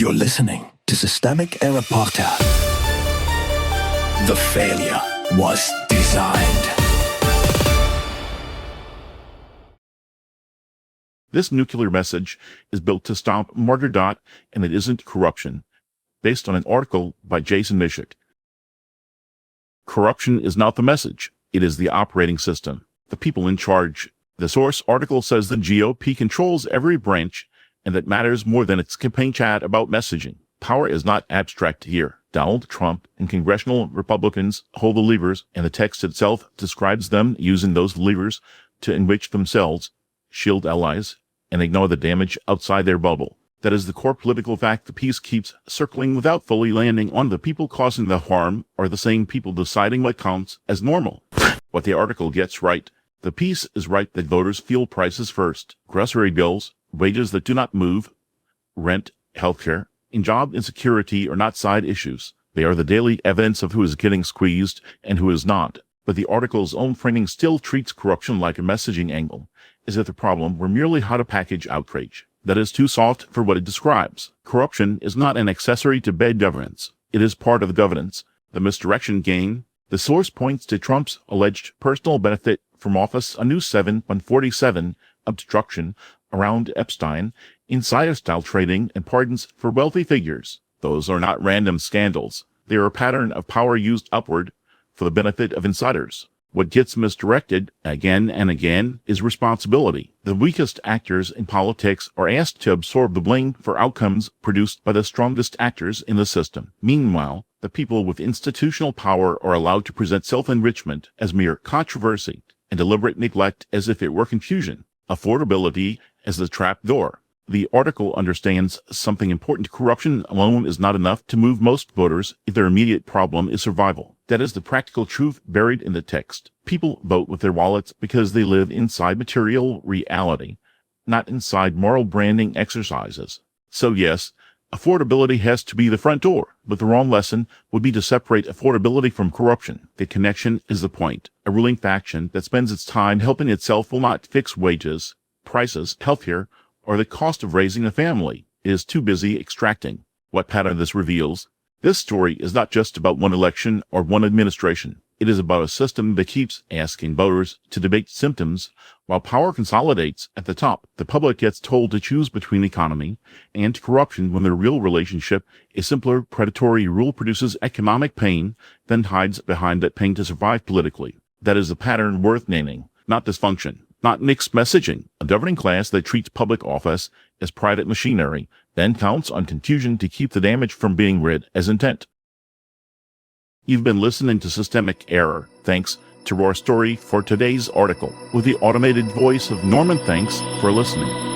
You're listening to Systemic Error Podcast. The failure was designed. This nuclear message is built to stomp martyr. And it isn't corruption, based on an article by Jason Mishik. Corruption is not the message. It is the operating system, the people in charge. The source article says the GOP controls every branch, and that matters more than its campaign chat about messaging. Power is not abstract here. Donald Trump and congressional Republicans hold the levers, and the text itself describes them using those levers to enrich themselves, shield allies, and ignore the damage outside their bubble. That is the core political fact the piece keeps circling without fully landing on. The people causing the harm are the same people deciding what counts as normal. What the article gets right. The piece is right that voters feel prices first. Grocery bills, wages that do not move, rent, healthcare, and job insecurity are not side issues. They are the daily evidence of who is getting squeezed and who is not. But the article's own framing still treats corruption like a messaging angle, as if the problem were merely how to package outrage. That is too soft for what it describes. Corruption is not an accessory to bad governance. It is part of the governance. The misdirection game. The source points to Trump's alleged personal benefit from office, a new 7-147 obstruction around Epstein, insider-style trading, and pardons for wealthy figures. Those are not random scandals. They are a pattern of power used upward for the benefit of insiders. What gets misdirected again and again is responsibility. The weakest actors in politics are asked to absorb the blame for outcomes produced by the strongest actors in the system. Meanwhile, the people with institutional power are allowed to present self-enrichment as mere controversy and deliberate neglect as if it were confusion. Affordability as the trap door. The article understands something important. Corruption alone is not enough to move most voters if their immediate problem is survival. That is the practical truth buried in the text. People vote with their wallets because they live inside material reality, not inside moral branding exercises. So yes, affordability has to be the front door, but the wrong lesson would be to separate affordability from corruption. The connection is the point. A ruling faction that spends its time helping itself will not fix wages, prices, healthcare, or the cost of raising a family. It is too busy extracting. What pattern this reveals? This story is not just about one election or one administration. It is about a system that keeps asking voters to debate symptoms while power consolidates at the top. The public gets told to choose between economy and corruption when the real relationship is simpler. Predatory rule produces economic pain, then hides behind that pain to survive politically. That is a pattern worth naming, not dysfunction. Not mixed messaging. A governing class that treats public office as private machinery, then counts on confusion to keep the damage from being rid as intent. You've been listening to Systemic Error. Thanks to our story for today's article with the automated voice of Norman. Thanks for listening.